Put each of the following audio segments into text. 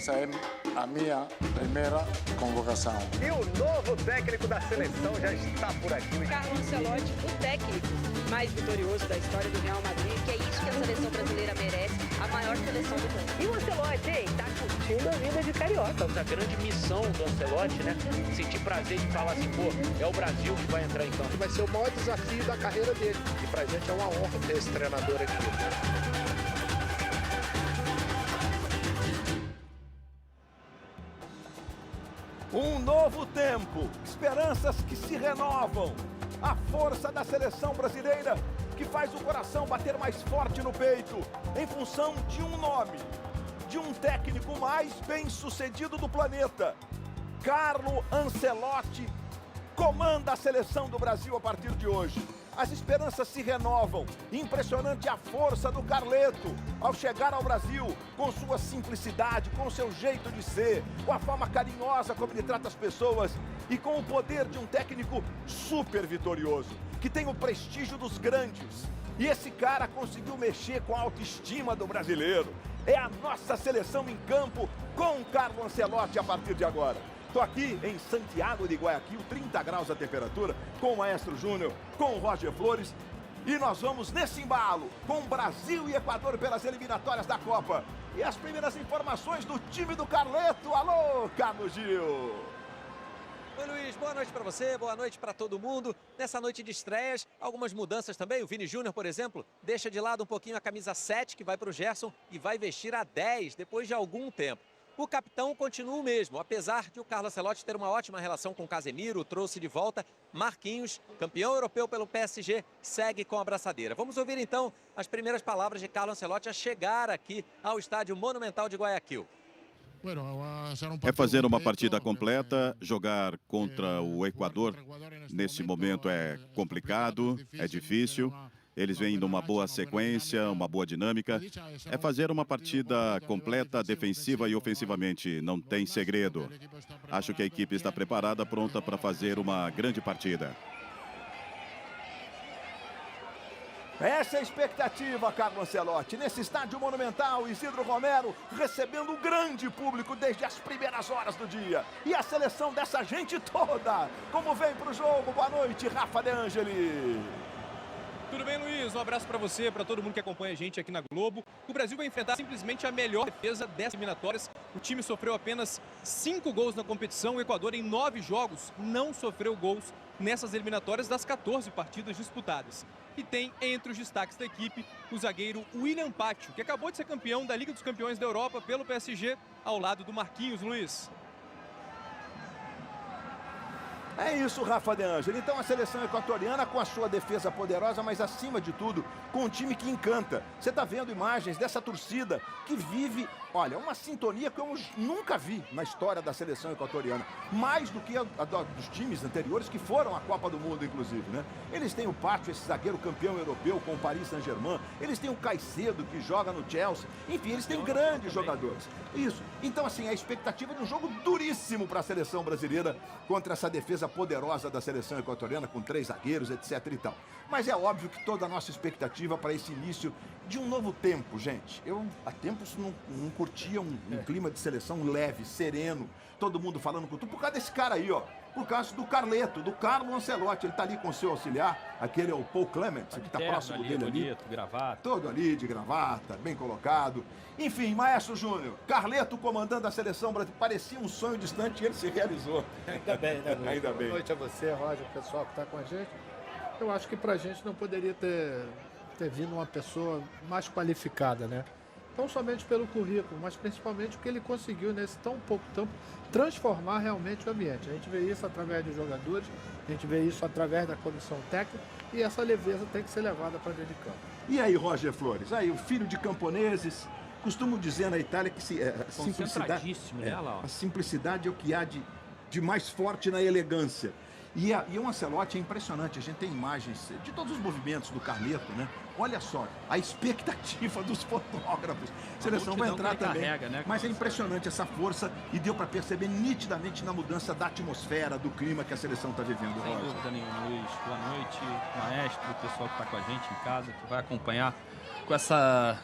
essa é a minha primeira convocação. E o novo técnico da seleção já está por aqui. Carlo Ancelotti, o técnico mais vitorioso da história do Real Madrid, que é isso que a seleção brasileira merece, a maior seleção do mundo. E o Ancelotti, hein? Tá curtindo a vida de carioca. A grande missão do Ancelotti, né? Sentir prazer de falar assim, pô, é o Brasil que vai entrar em campo. Vai ser o maior desafio da carreira dele. E pra gente é uma honra ter esse treinador aqui. Um novo tempo, esperanças que se renovam, a força da seleção brasileira que faz o coração bater mais forte no peito, em função de um nome, de um técnico mais bem-sucedido do planeta. Carlo Ancelotti comanda a seleção do Brasil a partir de hoje. As esperanças se renovam. Impressionante a força do Carleto ao chegar ao Brasil, com sua simplicidade, com seu jeito de ser, com a forma carinhosa como ele trata as pessoas e com o poder de um técnico super vitorioso, que tem o prestígio dos grandes. E esse cara conseguiu mexer com a autoestima do brasileiro. É a nossa seleção em campo com o Carlo Ancelotti a partir de agora. Estou aqui em Santiago de Guayaquil, 30 graus a temperatura, com o Maestro Júnior, com o Roger Flores. E nós vamos nesse embalo, com Brasil e Equador pelas eliminatórias da Copa. E as primeiras informações do time do Carleto. Alô, Carlos Gil! Oi, Luiz, boa noite para você, boa noite para todo mundo. Nessa noite de estreias, algumas mudanças também. O Vini Júnior, por exemplo, deixa de lado um pouquinho a camisa 7, que vai para o Gerson, e vai vestir a 10 depois de algum tempo. O capitão continua o mesmo, apesar de o Carlo Ancelotti ter uma ótima relação com o Casemiro, trouxe de volta Marquinhos, campeão europeu pelo PSG, segue com a abraçadeira. Vamos ouvir então as primeiras palavras de Carlo Ancelotti a chegar aqui ao estádio Monumental de Guayaquil. É fazer uma partida completa, jogar contra o Equador. Nesse momento é complicado, é difícil. Eles vêm numa boa sequência, uma boa dinâmica. É fazer uma partida completa, defensiva e ofensivamente. Não tem segredo. Acho que a equipe está preparada, pronta para fazer uma grande partida. Essa é a expectativa, Carlo Ancelotti. Nesse estádio monumental, Isidro Romero recebendo um grande público desde as primeiras horas do dia. E a seleção dessa gente toda. Como vem para o jogo? Boa noite, Rafa De Angeli. Tudo bem, Luiz? Um abraço para você, para todo mundo que acompanha a gente aqui na Globo. O Brasil vai enfrentar simplesmente a melhor defesa dessas eliminatórias. O time sofreu apenas 5 gols na competição. O Equador, em 9 jogos, não sofreu gols nessas eliminatórias das 14 partidas disputadas. E tem, entre os destaques da equipe, o zagueiro William Pátio, que acabou de ser campeão da Liga dos Campeões da Europa pelo PSG, ao lado do Marquinhos, Luiz. É isso, Rafa De Angeli. Então a seleção equatoriana com a sua defesa poderosa, mas acima de tudo, com um time que encanta. Você está vendo imagens dessa torcida que vive, olha, uma sintonia que eu nunca vi na história da seleção equatoriana. Mais do que a dos times anteriores que foram à Copa do Mundo, inclusive, né? Eles têm o Pátio, esse zagueiro campeão europeu com o Paris Saint-Germain. Eles têm o Caicedo, que joga no Chelsea. Enfim, eles têm grandes jogadores. Isso. Então, assim, a expectativa de um jogo duríssimo para a seleção brasileira contra essa defesa poderosa da seleção equatoriana, com 3 zagueiros, etc e tal. Mas é óbvio que toda a nossa expectativa para esse início de um novo tempo, gente. Eu há tempos não curtia um clima de seleção leve, sereno, todo mundo falando com tudo, por causa desse cara aí, ó. Por causa do Carleto, do Carlo Ancelotti. Ele tá ali com seu auxiliar, aquele é o Paul Clement, que tá próximo ali, dele bonito, ali. gravata. Todo ali de gravata, bem colocado. Enfim, Maestro Júnior, Carleto comandando a seleção brasileira, parecia um sonho distante e ele se realizou. Ainda bem, né, Luiz? Ainda bem. Boa noite a você, Roger, o pessoal que está com a gente. Eu acho que pra gente não poderia ter vindo uma pessoa mais qualificada, né? Não somente pelo currículo, mas principalmente o que ele conseguiu nesse tão pouco tempo transformar realmente o ambiente. A gente vê isso através dos jogadores, a gente vê isso através da comissão técnica e essa leveza tem que ser levada para dentro de campo. E aí, Roger Flores? Aí, o filho de camponeses, costumo dizer na Itália que a simplicidade, né, lá, a simplicidade é o que há de mais forte na elegância. E o Ancelotti é impressionante, a gente tem imagens de todos os movimentos do Carleto, né? Olha só, a expectativa dos fotógrafos. A seleção vai entrar também, carrega, né, mas é impressionante essa força e deu para perceber nitidamente na mudança da atmosfera, do clima que a seleção está vivendo. Sem dúvida nenhuma, Luiz. Boa noite, maestro, o pessoal que está com a gente em casa, que vai acompanhar com essa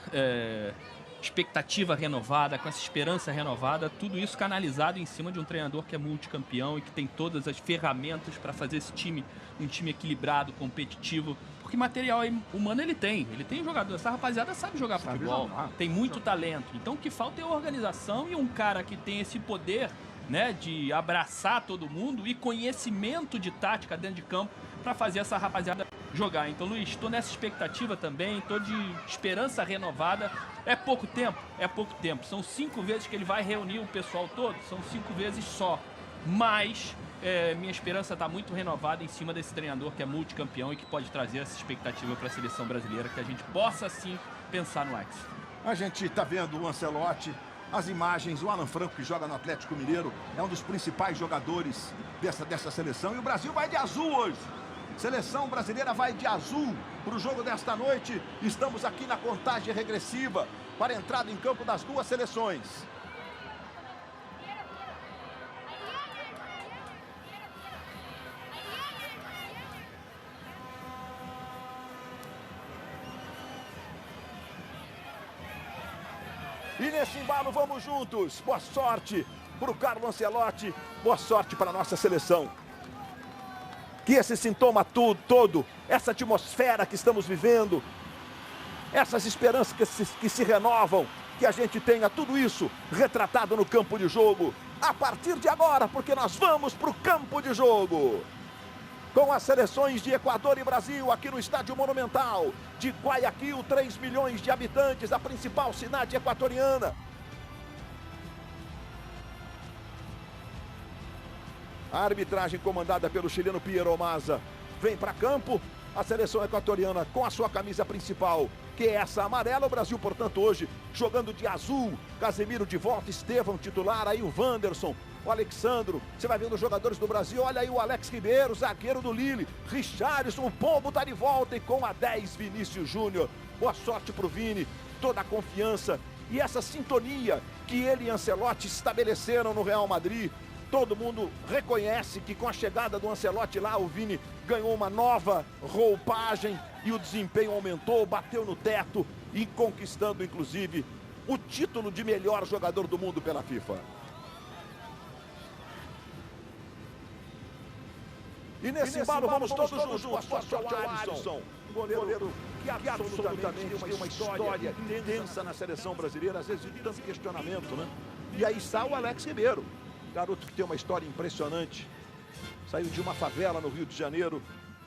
expectativa renovada, com essa esperança renovada, tudo isso canalizado em cima de um treinador que é multicampeão e que tem todas as ferramentas para fazer esse time um time equilibrado, competitivo, porque material humano ele tem jogador, essa rapaziada sabe jogar futebol, tem muito talento, então o que falta é organização e um cara que tem esse poder, né, de abraçar todo mundo e conhecimento de tática dentro de campo para fazer essa rapaziada jogar. Então, Luiz, estou nessa expectativa também, estou de esperança renovada. É pouco tempo. São 5 vezes que ele vai reunir o pessoal todo, são 5 vezes só. Mas minha esperança está muito renovada em cima desse treinador que é multicampeão e que pode trazer essa expectativa para a seleção brasileira, que a gente possa sim pensar no Ajax. A gente está vendo o Ancelotti, as imagens, o Alan Franco, que joga no Atlético Mineiro, é um dos principais jogadores dessa seleção. E o Brasil vai de azul hoje. Seleção brasileira vai de azul para o jogo desta noite. Estamos aqui na contagem regressiva para a entrada em campo das duas seleções. E nesse embalo vamos juntos. Boa sorte para o Carlo Ancelotti. Boa sorte para a nossa seleção. Que esse sintoma todo, essa atmosfera que estamos vivendo, essas esperanças que se renovam, que a gente tenha tudo isso retratado no campo de jogo. A partir de agora, porque nós vamos para o campo de jogo. Com as seleções de Equador e Brasil aqui no Estádio Monumental de Guayaquil, 3 milhões de habitantes, a principal cidade equatoriana. A arbitragem comandada pelo chileno Piero Maza vem para campo. A seleção equatoriana com a sua camisa principal, que é essa amarela. O Brasil, portanto, hoje jogando de azul. Casemiro de volta, Estevão titular, aí o Wanderson, o Alexandro. Você vai vendo os jogadores do Brasil, olha aí o Alex Ribeiro, zagueiro do Lille, Richarlison, o Pombo tá de volta e com a 10, Vinícius Júnior. Boa sorte pro Vini, toda a confiança e essa sintonia que ele e Ancelotti estabeleceram no Real Madrid. Todo mundo reconhece que com a chegada do Ancelotti lá, o Vini ganhou uma nova roupagem e o desempenho aumentou, bateu no teto e conquistando, inclusive, o título de melhor jogador do mundo pela FIFA. E nesse embalo vamos todos juntos. Boa sorte ao Alisson, um goleiro que absolutamente tem uma história intensa na seleção brasileira, às vezes de tanto questionamento, né? E aí está o Alex Ribeiro. Garoto que tem uma história impressionante. Saiu de uma favela no Rio de Janeiro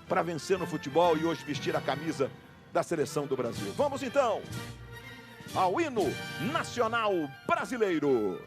para vencer no futebol e hoje vestir a camisa da seleção do Brasil. Vamos então ao hino nacional brasileiro.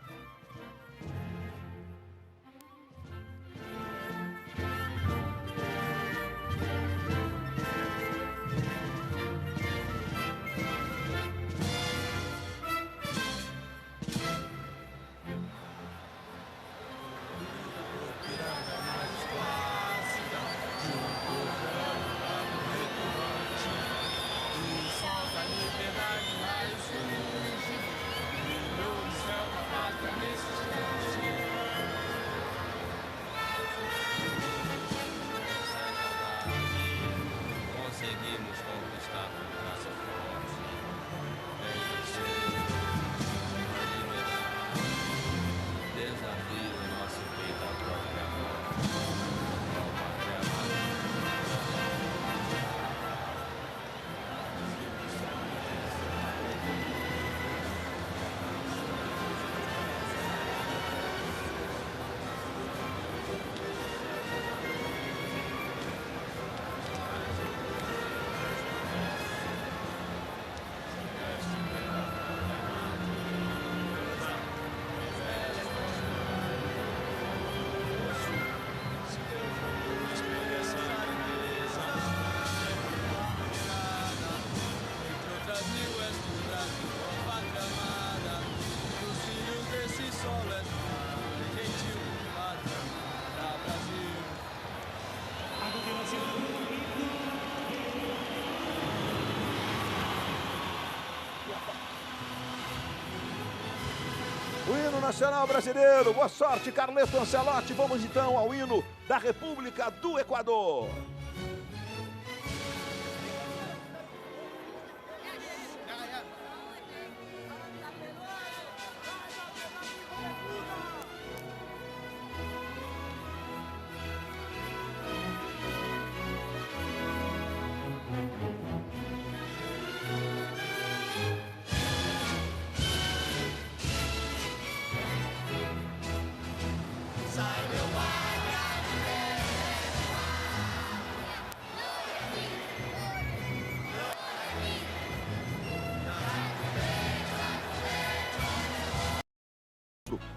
O hino nacional brasileiro. Boa sorte, Carleto Ancelotti. Vamos então ao hino da República do Equador.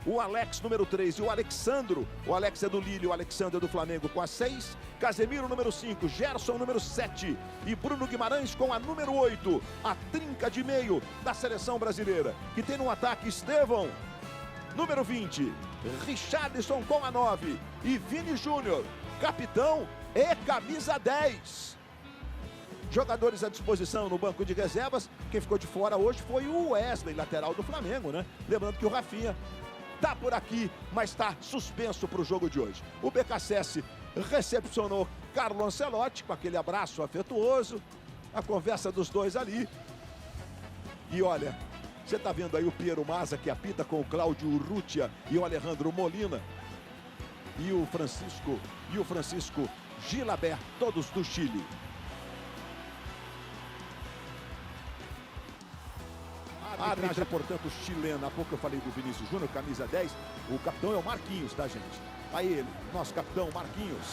O Alex, número 3, e o Alexandro. O Alex é do Lille, o Alexandro é do Flamengo com a 6. Casemiro, número 5. Gerson, número 7. E Bruno Guimarães com a número 8. A trinca de meio da seleção brasileira. Que tem no ataque Estevão, número 20. Richarlison com a 9. E Vini Júnior, capitão e camisa 10. Jogadores à disposição no banco de reservas. Quem ficou de fora hoje foi o Wesley, lateral do Flamengo, né? Lembrando que o Rafinha tá por aqui, mas está suspenso para o jogo de hoje. O BKSS recepcionou Carlo Ancelotti com aquele abraço afetuoso. A conversa dos dois ali. E olha, você tá vendo aí o Piero Mazza que apita com o Cláudio Urrutia e o Alejandro Molina. E o Francisco Gilabert, todos do Chile. A arbitragem, portanto, chilena. Há pouco eu falei do Vinícius Júnior, camisa 10. O capitão é o Marquinhos, tá, gente? Aí ele, nosso capitão Marquinhos.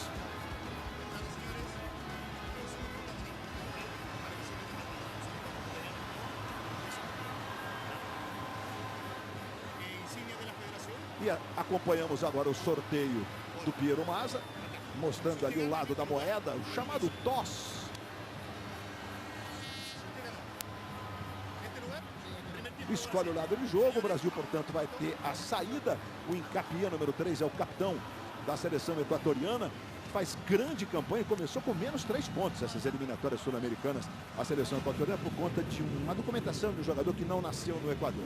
E acompanhamos agora o sorteio do Piero Mazza, mostrando ali o lado da moeda, o chamado TOS. Escolhe o lado de jogo. O Brasil, portanto, vai ter a saída. O Hincapié, número 3, é o capitão da seleção equatoriana. Faz grande campanha e começou com menos 3 pontos essas eliminatórias sul-americanas. A seleção equatoriana por conta de uma documentação de um jogador que não nasceu no Equador.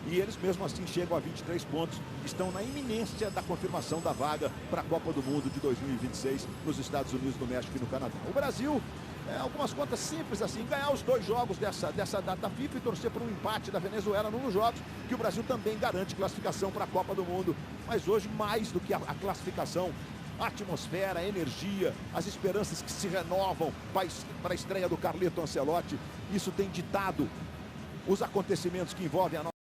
E eles mesmo assim chegam a 23 pontos. Estão na iminência da confirmação da vaga para a Copa do Mundo de 2026 nos Estados Unidos, no México e no Canadá. O Brasil, algumas contas simples assim, ganhar os 2 jogos dessa data FIFA e torcer por um empate da Venezuela nos jogos, que o Brasil também garante classificação para a Copa do Mundo. Mas hoje, mais do que a classificação, a atmosfera, a energia, as esperanças que se renovam para a estreia do Carleto Ancelotti, isso tem ditado os acontecimentos que envolvem a nossa